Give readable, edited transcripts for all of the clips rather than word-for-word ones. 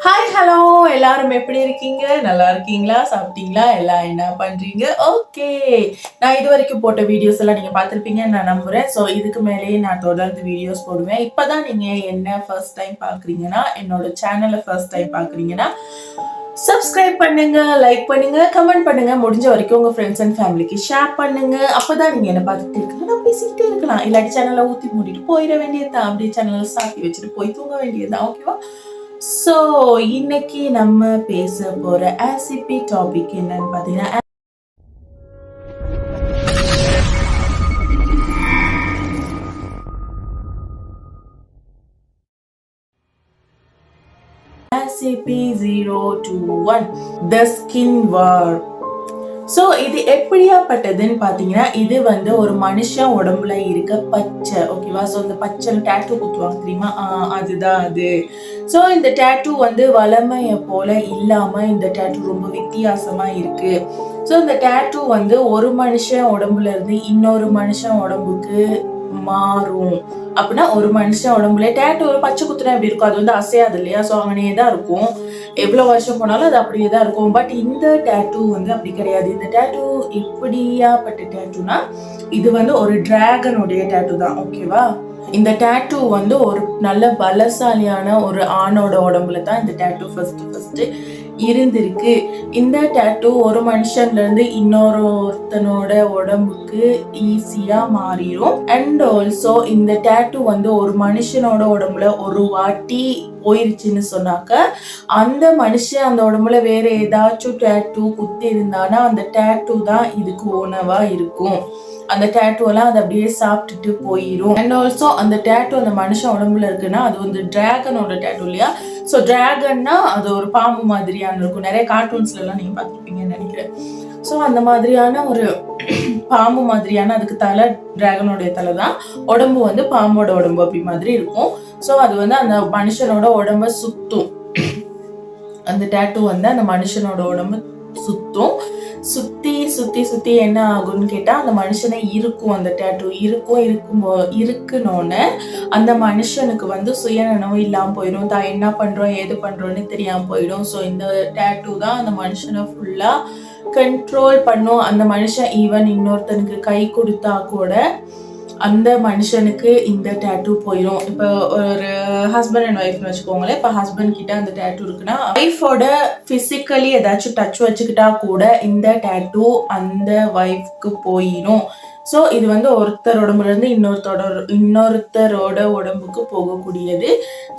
Hi hello எல்லாரும் எப்படி இருக்கீங்க? நல்லா இருக்கீங்களா? சாப்பிட்டீங்களா? எல்லாம் என்ன பண்றீங்க? ஓகே, நான் இது வரைக்கும் போட்ட வீடியோஸ் எல்லாம் நீங்க பார்த்துருப்பீங்கன்னு நான் நம்புறேன். ஸோ இதுக்கு மேலேயே நான் தொடர்ந்து வீடியோஸ் போடுவேன். இப்போதான் நீங்க என்ன ஃபர்ஸ்ட் டைம் பார்க்குறீங்கன்னா, என்னோட சேனலை ஃபர்ஸ்ட் டைம் பார்க்குறீங்கன்னா சப்ஸ்கிரைப் பண்ணுங்க, லைக் பண்ணுங்க, கமெண்ட் பண்ணுங்க, முடிஞ்ச வரைக்கும் உங்க ஃப்ரெண்ட்ஸ் அண்ட் ஃபேமிலிக்கு ஷேர் பண்ணுங்க. அப்பதான் நீங்க என்ன பார்த்துட்டு இருக்கீங்க, நான் பேசிக்கிட்டே இருக்கலாம். இல்லாட்டி சேனலை ஊற்றி மூடிட்டு போயிட வேண்டியதுதான். அப்படியே சேனலை சாத்தி வச்சுட்டு போய் தூங்க வேண்டியதுதான். ஓகேவா? ஸோ இன்னைக்கு நம்ம பேச போற ஆசிபி டாபிக் என்னன்னு பார்த்தீங்கன்னா, SCP-021 The Skin War. So இது எப்படியாப்பட்டதுன்னு பார்த்தீங்கன்னா, இது வந்து ஒரு மனுஷன் உடம்புல இருக்க பச்சை, ஓகேவா? ஸோ இந்த பச்சை டேட்டூ குத்துவாங்க தெரியுமா, அதுதான் அது. ஸோ இந்த டேட்டூ வந்து வளமையை போல இல்லாம இந்த டேட்டூ ரொம்ப வித்தியாசமா இருக்கு. ஸோ இந்த டேட்டூ வந்து ஒரு மனுஷன் உடம்புல இருந்து இன்னொரு மனுஷன் உடம்புக்கு மாறும். அப்படின்னா ஒரு மனுஷன் உடம்புல டேட்டூ ஒரு பச்சை குத்துனா எப்படி இருக்கும், அது வந்து அசையாது இல்லையா? ஸோ அங்கனே தான் இருக்கும். எவ்வளவு வருஷம் போனாலும் அது அப்படியே தான் இருக்கும். பட் இந்த டேட்டூ வந்து அப்படி கிடையாது. இந்த டேட்டூ எப்படியாப்பட்ட டேட்டூனா, இது வந்து ஒரு டிராகனுடைய டேட்டூ தான், ஓகேவா? இந்த டேட்டூ வந்து ஒரு நல்ல பலசாலியான ஒரு ஆணோட உடம்புல தான் இந்த டேட்டூ ஃபர்ஸ்ட் இருந்திருக்கு. இந்த டேட்டூ ஒரு மனுஷன்ல இருந்து இன்னொருத்தனோட உடம்புக்கு ஈஸியா மாறிடும். அண்ட் ஆல்சோ இந்த டேட்டூ வந்து ஒரு மனுஷனோட உடம்புல ஒரு வாட்டி போயிருச்சுன்னு சொன்னாக்க, அந்த மனுஷன் அந்த உடம்புல வேற ஏதாச்சும் டேட்டூ குத்தி இருந்தானா அந்த டேட்டூ தான் இதுக்கு உணவா இருக்கும். அந்த டேட்டூ எல்லாம் அது அப்படியே சாப்பிட்டுட்டு போயிடும். அண்ட் ஆல்சோ அந்த டேட்டூ அந்த மனுஷன் உடம்புல இருக்குன்னா அது வந்து டிராகனோட டேட்டூ இல்லையா? ஸோ டிராகன்னா அது ஒரு பாம்பு மாதிரியான இருக்கும். நிறைய கார்ட்டூன்ஸ்ல எல்லாம் நீங்க பார்த்துருப்பீங்கன்னு நினைக்கிறேன். ஸோ அந்த மாதிரியான ஒரு பாம்பு மாதிரியான, அதுக்கு தலை டிராகனோடைய தலை தான், உடம்பு வந்து பாம்போட உடம்பு அப்படி மாதிரி இருக்கும். ஸோ அது வந்து அந்த மனுஷனோட உடம்ப சுத்தும். அந்த டேட்டூ வந்து அந்த மனுஷனோட உடம்பு சுத்தும். சுத்தி என்ன ஆகும்னு கேட்டா, அந்த மனுஷனை இருக்கும். அந்த டேட்டூ இருக்குனோன்னு அந்த மனுஷனுக்கு வந்து சுயநனவு இல்லாம போயிடும். தான் என்ன பண்றோம் ஏது பண்றோம்னு தெரியாம போயிடும். ஸோ இந்த டேட்டூ தான் அந்த மனுஷனை ஃபுல்லா கண்ட்ரோல் பண்ணும். அந்த மனுஷன் ஈவன் இன்னொருத்தனுக்கு கை கொடுத்தா கூட அந்த மனுஷனுக்கு இந்த டேட்டூ போயிடும். இப்போ ஒரு ஹஸ்பண்ட் அண்ட் ஒய்ஃப்னு வச்சுக்கோங்களேன். இப்போ ஹஸ்பண்ட் கிட்ட அந்த டேட்டூ இருக்குன்னா, ஒய்ஃபோட பிசிக்கலி ஏதாச்சும் டச் வச்சுக்கிட்டா கூட இந்த டேட்டூ அந்த ஒய்ஃப்க்கு போயிடும். ஸோ இது வந்து ஒருத்தர் உடம்புல இருந்து இன்னொருத்தரோட உடம்புக்கு போகக்கூடியது.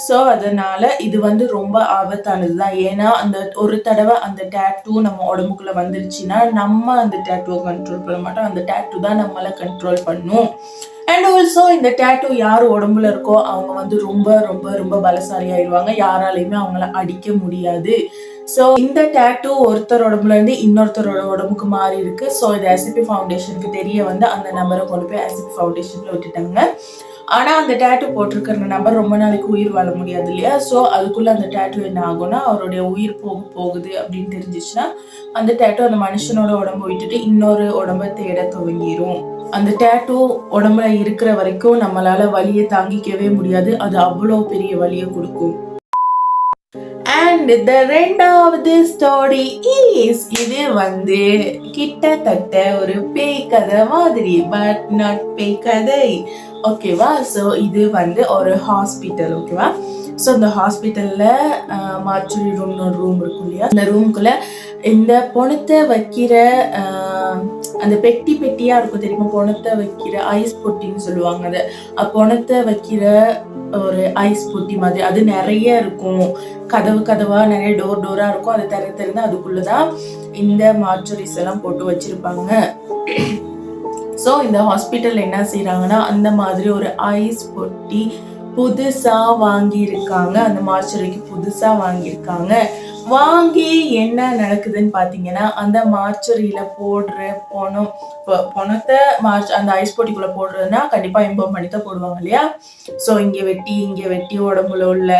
ஸோ அதனால இது வந்து ரொம்ப ஆபத்தானது தான். ஏன்னா அந்த ஒரு தடவை அந்த டேட்டூ நம்ம உடம்புக்குள்ள வந்துருச்சுன்னா நம்ம அந்த டேட்டூவை கண்ட்ரோல் பண்ண மாட்டோம். அந்த டேட்டூ தான் நம்மளை கண்ட்ரோல் பண்ணும். அண்ட் ஆல்சோ இந்த டேட்டூ யார் உடம்புல இருக்கோ அவங்க வந்து ரொம்ப ரொம்ப ரொம்ப பலசாலி ஆயிடுவாங்க. யாராலையுமே அவங்கள அடிக்க முடியாது. ஸோ இந்த டேட்டூ ஒருத்தர் உடம்புல இருந்து இன்னொருத்தரோட உடம்புக்கு மாறி இருக்கு. ஸோ இது எஸ்சிபி ஃபவுண்டேஷனுக்கு தெரிய வந்து அந்த நம்பரை கொண்டு போய் எஸ்சிபி ஃபவுண்டேஷன்ல விட்டுட்டாங்க. ஆனா அந்த டேட்டூ போட்டிருக்கிற நபர் ரொம்ப நாளைக்கு உயிர் வாழ முடியாது இல்லையா? ஸோ அதுக்குள்ள அந்த டேட்டூ என்ன ஆகும்னா, அவருடைய உயிர் போகுது அப்படின்னு தெரிஞ்சிச்சுன்னா அந்த டேட்டூ அந்த மனுஷனோட உடம்பு விட்டுட்டு இன்னொரு உடம்பை தேட துவங்கிரும். அந்த டேட்டூ உடம்புல இருக்கிற வரைக்கும் நம்மளால வலியை தாங்கிக்கவே முடியாது. அது அவ்வளோ பெரிய வலியை கொடுக்கும். அண்ட் இந்த ரெண்டாவது ஸ்டோரி இஸ், இது வந்து கிட்டத்தட்ட ஒரு பேய் கதை மாதிரி, பட் நாட் பேய் கதை, ஓகேவா? ஸோ இது வந்து ஒரு ஹாஸ்பிட்டல், ஓகேவா? ஸோ இந்த ஹாஸ்பிட்டல்ல மார்ச்சுரி ரூம்னு ஒரு ரூம் இருக்கும் இல்லையா? அந்த ரூம்குள்ள இந்த பொணத்தை வைக்கிற அந்த பெட்டியா இருக்கும் தெரியுமா? பொணத்தை வைக்கிற ஐஸ் பொட்டின்னு சொல்லுவாங்க. அதை பொணத்தை வைக்கிற ஒரு ஐஸ் பொட்டி மாதிரி அது நிறைய இருக்கும். கதவா நிறைய டோரா இருக்கும். அதை திறந்து அதுக்குள்ளதான் இந்த மார்ச்சுரிஸ் எல்லாம் போட்டு வச்சிருப்பாங்க. ஸோ இந்த ஹாஸ்பிட்டல் என்ன செய்யறாங்கன்னா, அந்த மாதிரி ஒரு ஐஸ் பொட்டி புதுசா வாங்கியிருக்காங்க. அந்த மார்ச்சுரிக்கு புதுசா வாங்கி என்ன நடக்குதுன்னு பாத்தீங்கன்னா, அந்த மார்ச்சுரியில போடுற பணத்தை அந்த ஐஸ் பொட்டிக்குள்ள போடுறதுன்னா கண்டிப்பா இன்ஃபார்ம் பண்ணி தான் போடுவாங்க இல்லையா? ஸோ இங்க வெட்டி உடம்புல உள்ள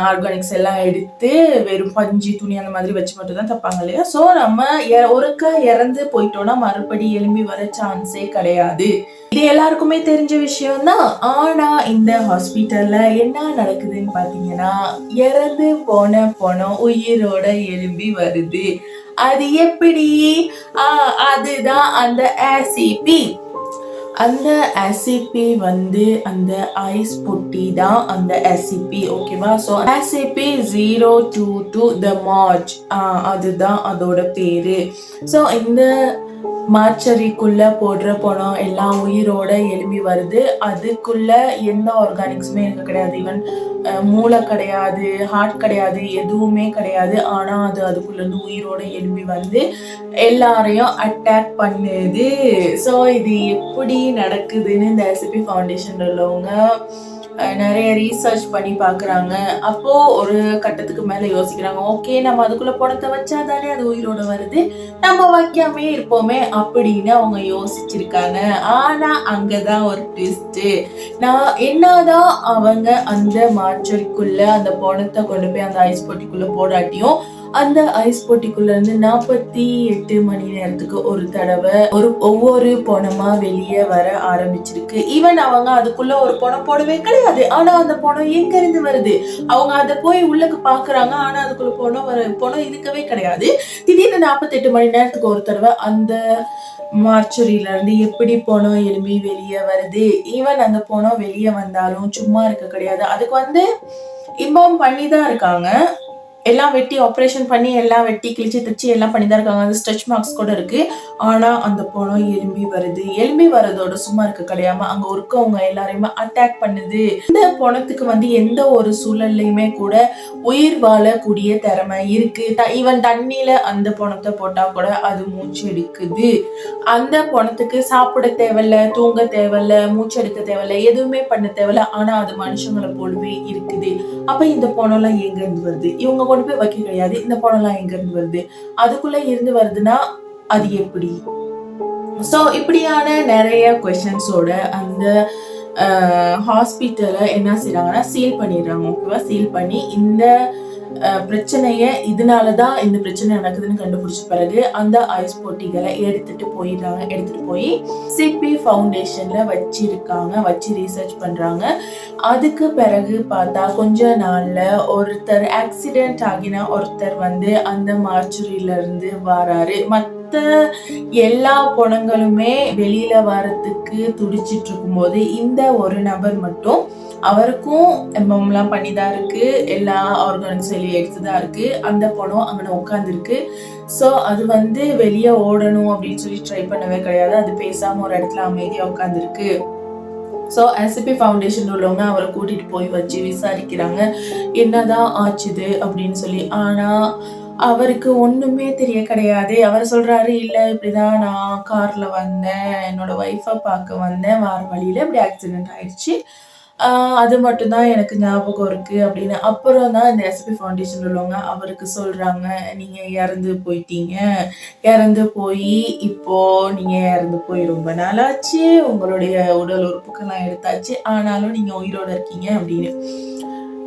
ஆர்கானிக்ஸ் எல்லாம் எடுத்து வெறும் பஞ்சு துணி அந்த மாதிரி வச்சு மட்டும் தான் தப்பாங்க இல்லையா? ஸோ நம்ம ஒருக்கா இறந்து போயிட்டோம்னா மறுபடி எழும்பி வர சான்ஸே கிடையாது. இது எல்லாருக்குமே தெரிஞ்ச விஷயம் தான். ஆனா இந்த ஹாஸ்பிட்டல்ல என்ன நடக்குதுன்னு பாத்தீங்கன்னா, இறந்து போன பணம் உயிரோட எழும்பி வருது. அது எப்படி? அதுதான் அந்த ACP. அந்த ACP வந்து அந்த ஐஸ் பொட்டி தான் அந்த ACP. ஓகேவா? ஸோ ACP-022 த மார்ச், அதுதான் அதோட பேரு. ஸோ இந்த மார்ச்சரிக்குள்ள போடுற பணம் எல்லாம் உயிரோட எழும்பி வருது. அதுக்குள்ள எந்த ஆர்கானிக்ஸுமே இருக்க கிடையாது. ஈவன் மூளை கிடையாது, ஹார்ட் கிடையாது, எதுவுமே கிடையாது. ஆனா அது அதுக்குள்ள இருந்து உயிரோட எழும்பி வந்து எல்லாரையும் அட்டாக் பண்ணுது. ஸோ இது எப்படி நடக்குதுன்னு இந்த ACP ஃபவுண்டேஷன்ல உள்ளவங்க நிறைய ரீசர்ச் பண்ணி பார்க்குறாங்க. அப்போ ஒரு கட்டத்துக்கு மேலே யோசிக்கிறாங்க, ஓகே நம்ம அதுக்குள்ள பணத்தை வச்சா தானே அது உயிரோட வருது, நம்ம வைக்காமே இருப்போமே அப்படின்னு அவங்க யோசிச்சிருக்காங்க. ஆனா அங்கதான் ஒரு ட்விஸ்ட். நான் என்னதான் அவங்க அந்த மார்ச்சரிக்குள்ள அந்த பணத்தை கொண்டு போய் அந்த ஐஸ் பொட்டிக்குள்ள போடாட்டியும் அந்த ஐஸ் பொட்டிக்குள்ள இருந்து 48 மணி நேரத்துக்கு ஒரு தடவை ஒவ்வொரு பணமா வெளியே வர ஆரம்பிச்சிருக்கு. ஈவன் அவங்க அதுக்குள்ள ஒரு பணம் போடவே கிடையாது. ஆனா அந்த பணம் எங்க இருந்து வருது? அவங்க அதை போய் உள்ளக்கு பாக்குறாங்க. ஆனா அதுக்குள்ள பணம் இருக்கவே கிடையாது. திடீர்னு 48 மணி நேரத்துக்கு ஒரு தடவை அந்த மார்ச்சரியில இருந்து எப்படி பணம் எழும்பி வெளியே வருது. ஈவன் அந்த பணம் வெளியே வந்தாலும் சும்மா இருக்க கிடையாது. அதுக்கு வந்து இன்பார்ம் பண்ணி தான் இருக்காங்க. எல்லாம் வெட்டி ஆப்ரேஷன் பண்ணி எல்லாம் வெட்டி கிழிச்சு தச்சு எல்லாம் பண்ணி தான் இருக்காங்க. அந்த ஸ்ட்ரெச் மார்க்ஸ் கூட இருக்கு. ஆனா அந்த பணம் எழும்பி வருது. எழும்பி வரதோட சும்மா இருக்க கிடையாம அங்க இருக்கவங்க எல்லாரையுமே அட்டாக் பண்ணுது. இந்த பணத்துக்கு வந்து எந்த ஒரு சூழல்லையுமே கூட உயிர் வாழக்கூடிய திறமை இருக்கு. ஈவன் தண்ணியில அந்த பணத்தை போட்டா கூட அது மூச்சு எடுக்குது. அந்த பணத்துக்கு சாப்பிட தேவையில்ல, தூங்க தேவையில்ல, மூச்சு எடுக்க தேவையில்ல, எதுவுமே பண்ண தேவையில்ல. ஆனா அது மனுஷங்களை போலவே இருக்குது. அப்ப இந்த பணம் எல்லாம் எங்க இருந்து வருது? இவங்க கொண்டு போய் வைக்க கிடையாது. இந்த பணம் எல்லாம் எங்க இருந்து வருது? அதுக்குள்ள இருந்து வருதுன்னா அது எப்படி? சோ இப்படியான நிறைய கொஸ்டின்ஸோட அந்த ஹாஸ்பிட்டலை என்ன செய்யறாங்கன்னா சீல் பண்ணிடுறாங்க. ஓகேவா? சீல் பண்ணி இந்த பிரச்சனைய இதனாலதான் இந்த பிரச்சனை நடக்குதுன்னு கண்டுபிடிச்ச பிறகு அந்த ஐஸ் போட்டிகளை எடுத்துட்டு போய் சிபி ஃபவுண்டேஷன்ல வச்சு ரீசர்ச் பண்றாங்க. அதுக்கு பிறகு பார்த்தா கொஞ்ச நாள்ல ஒருத்தர் ஆக்சிடென்ட் ஆகின ஒருத்தர் வந்து அந்த மார்ச்சுரியில இருந்து வராரு. எல்லா பணங்களுமே வெளியில வரத்துக்கு துடிச்சிட்டு இருக்கும் போது இந்த ஒரு நபர் மட்டும் அவருக்கும் எம்எம்லாம் பண்ணிதான் இருக்கு, எல்லா ஆர்கானிக்ஸ் வெளியே எடுத்துதான் இருக்கு, அந்த பணம் அங்கே உட்காந்துருக்கு. ஸோ அது வந்து வெளியே ஓடணும் அப்படின்னு சொல்லி ட்ரை பண்ணவே கிடையாது. அது பேசாம ஒரு இடத்துல அமைதியா உட்காந்துருக்கு. ஸோ ACP ஃபவுண்டேஷன் உள்ளவங்க அவரை கூட்டிட்டு போய் வச்சு விசாரிக்கிறாங்க என்னதான் ஆச்சுது அப்படின்னு சொல்லி. ஆனா அவருக்கு ஒண்ணுமே தெரிய கிடையாது. அவர் சொல்றாரு, இல்ல இப்படிதான் நான் கார்ல வந்தேன், என்னோட ஒய்ஃபை பார்க்க வந்தேன், வார வழியில இப்படி ஆக்சிடென்ட் ஆயிடுச்சு, அது மட்டும்தான் எனக்கு ஞாபகம் இருக்கு அப்படின்னு. அப்புறம் தான் இந்த ACP ஃபவுண்டேஷன் உள்ளவங்க அவருக்கு சொல்றாங்க, நீங்க இறந்து போயிட்டீங்க, இறந்து போய் இப்போ நீங்க இறந்து போய் ரொம்ப நாளாச்சு, உங்களுடைய உடல் உறுப்புக்கெல்லாம் எடுத்தாச்சு, ஆனாலும் நீங்க உயிரோட இருக்கீங்க அப்படின்னு.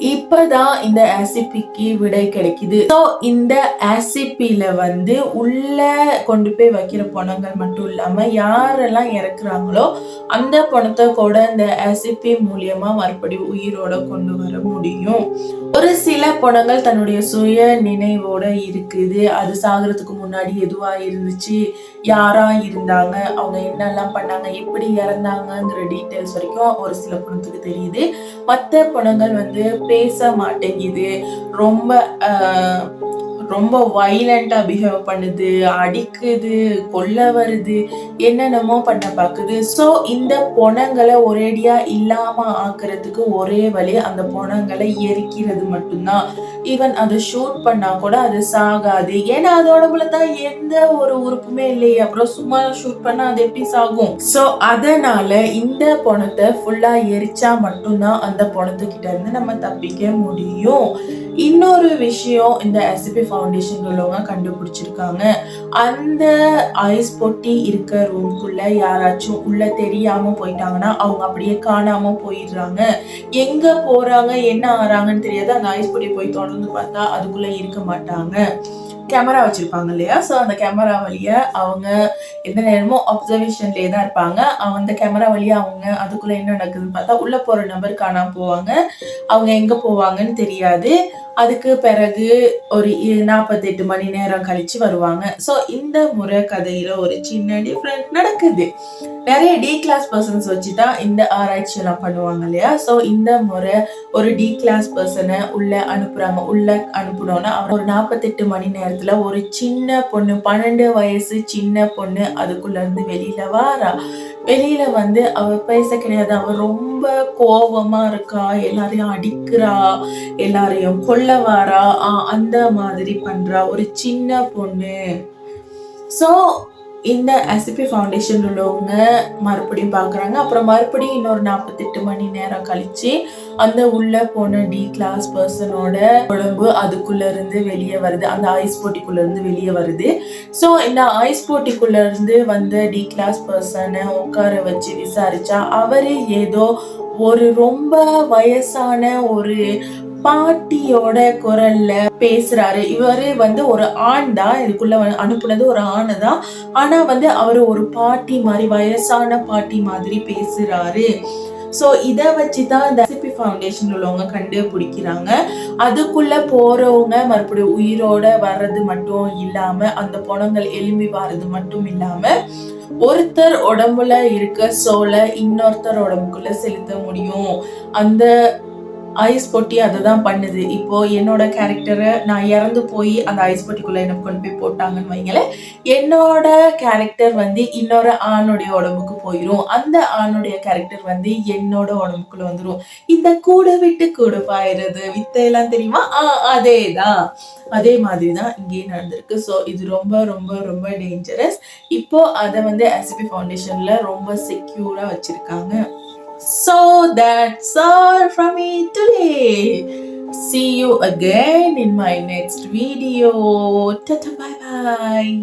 இப்பதான் இந்த ACPக்கு விடை கிடைக்குது. ஸோ இந்த ACPல வந்து உள்ள கொண்டு போய் வைக்கிற பணங்கள் மட்டும் இல்லாம யாரெல்லாம் இறக்குறாங்களோ அந்த பணத்தை கூட இந்த ACP மூலியமா மறுபடியும் உயிரோட கொண்டு வர முடியும். ஒரு சில பணங்கள் தன்னுடைய சுய நினைவோட இருக்குது. அது சாகிறதுக்கு முன்னாடி எதுவா இருந்துச்சு, யாரா இருந்தாங்க, அவங்க என்னெல்லாம் பண்ணாங்க, எப்படி இறந்தாங்கிற டீட்டெயில்ஸ் வரைக்கும் ஒரு சில பணத்துக்கு தெரியுது. மற்ற பணங்கள் வந்து பேச மாட்டேங்குது, ரொம்ப வைலண்டா பிஹேவ் பண்ணுது, அடிக்குது, கொல்ல வருது, என்னென்னமோ பண்ண பாக்குது. ஸோ இந்த பணங்களை ஒரேடியா இல்லாம ஆக்குறதுக்கு ஒரே வழி அந்த பணங்களை எரிக்கிறது மட்டும்தான். ஈவன் அதை ஷூட் பண்ணா கூட அது சாகாது. ஏன்னா அது உடம்புல தான் எந்த ஒரு உறுப்புமே இல்லையே, அப்புறம் சும்மா ஷூட் பண்ணா அது எப்படி சாகும்? ஸோ அதனால இந்த பணத்தை ஃபுல்லா எரிச்சா மட்டும்தான் அந்த பணத்துக்கிட்ட இருந்து நம்ம தப்பிக்க முடியும். இன்னொரு விஷயம் இந்த ACP ஃபவுண்டேஷன் உள்ளவங்க கண்டுபிடிச்சிருக்காங்க. அந்த ஐஸ் பொட்டி இருக்க ரூம்குள்ள யாராச்சும் உள்ள தெரியாம போயிட்டாங்கன்னா அவங்க அப்படியே காணாம போயிடுறாங்க. எங்க போறாங்க என்ன ஆறாங்கன்னு தெரியாது. அந்த ஐஸ் பொட்டி போய் தொடர்ந்து பார்த்தா அதுக்குள்ள இருக்க மாட்டாங்க. கேமரா வச்சிருப்பாங்க இல்லையா? ஸோ அந்த கேமரா வழியா அவங்க எந்த நேரமும் அப்சர்வேஷன்லேயே தான் இருப்பாங்க. அந்த கேமரா வழியா அவங்க அதுக்குள்ள என்ன நடக்குதுன்னு பார்த்தா, உள்ள போற நபர் காணாம போவாங்க. அவங்க எங்க போவாங்கன்னு தெரியாது. அதுக்கு பிறகு ஒரு 48 மணி நேரம் கழிச்சு வருவாங்க. ஸோ இந்த முறை கதையில ஒரு சின்ன டிஃபரெண்ட் நடக்குது. நிறைய டி கிளாஸ் பர்சன்ஸ் வச்சு தான் இந்த ஆராய்ச்சி எல்லாம் பண்ணுவாங்க இல்லையா? ஸோ இந்த முறை ஒரு டி கிளாஸ் பர்சனை உள்ள அனுப்புறாங்க. உள்ள அனுப்புனோன்னா ஒரு 48 மணி நேரத்துல ஒரு சின்ன பொண்ணு 12 வயசு சின்ன பொண்ணு அதுக்குள்ள இருந்து வெளியில வாரா. வெளியில வந்து அவ பேச கிடையாது. அவ ரொம்ப கோபமா இருக்கா, எல்லாரையும் அடிக்கிறா, எல்லாரையும் கொல்ல வாரா, அந்த மாதிரி பண்றா ஒரு சின்ன பொண்ணு. ஸோ இந்த எஸ்சிபி ஃபவுண்டேஷன் உள்ளவங்க மறுபடியும் பார்க்குறாங்க. அப்புறம் மறுபடியும் இன்னொரு 48 மணி நேரம் கழிச்சு அந்த உள்ள போன டி கிளாஸ் பர்சனோட உடம்பு அதுக்குள்ள இருந்து வெளியே வருது. அந்த ஐஸ் போட்டிக்குள்ள இருந்து வெளியே வருது. ஸோ இந்த ஐஸ் போட்டிக்குள்ள இருந்து வந்த டி கிளாஸ் பர்சனை உட்கார வச்சு விசாரிச்சா அவரு ஏதோ ஒரு ரொம்ப வயசான ஒரு பாட்டியோட குரல்ல பேசுறாரு. இவரு வந்து ஒரு ஆண் தான், இதுக்குள்ள அனுப்புனது ஒரு ஆணு தான். ஆனா வந்து அவரு ஒரு பாட்டி மாதிரி வயசான பாட்டி மாதிரி பேசுறாரு. ஸோ இதை வச்சுதான் இந்த எஸ்சிபி ஃபவுண்டேஷன் உள்ளவங்க கண்டுபிடிக்கிறாங்க. அதுக்குள்ள போறவங்க மறுபடியும் உயிரோட வர்றது மட்டும் இல்லாம அந்த பணங்கள் எழும்பி வர்றது மட்டும் இல்லாம ஒருத்தர் உடம்புல இருக்க சோல இன்னொருத்தர் உடம்புக்குள்ள செலுத்த முடியும். அந்த ஐஸ் பொட்டி அதை தான் பண்ணுது. இப்போ என்னோட கேரக்டரை நான் இறந்து போய் அந்த ஐஸ் பொட்டிக்குள்ள எனக்கு கொண்டு போய் போட்டாங்கன்னு வைங்களேன், என்னோட கேரக்டர் வந்து இன்னொரு ஆணுடைய உடம்புக்கு போயிடும். அந்த ஆணுடைய கேரக்டர் வந்து என்னோட உடம்புக்குள்ள வந்துடும். இந்த கூட விட்டு கூட பாயிறது வித்தையெல்லாம் தெரியுமா? அதேதான். அதே மாதிரி தான் இங்கேயும் நடந்திருக்கு. ஸோ இது ரொம்ப ரொம்ப ரொம்ப டேஞ்சரஸ். இப்போ அதை வந்து எஸ்சிபி ஃபவுண்டேஷன்ல ரொம்ப செக்யூரா வச்சிருக்காங்க. So that's all from me today. See you again in my next video. Tata bye bye.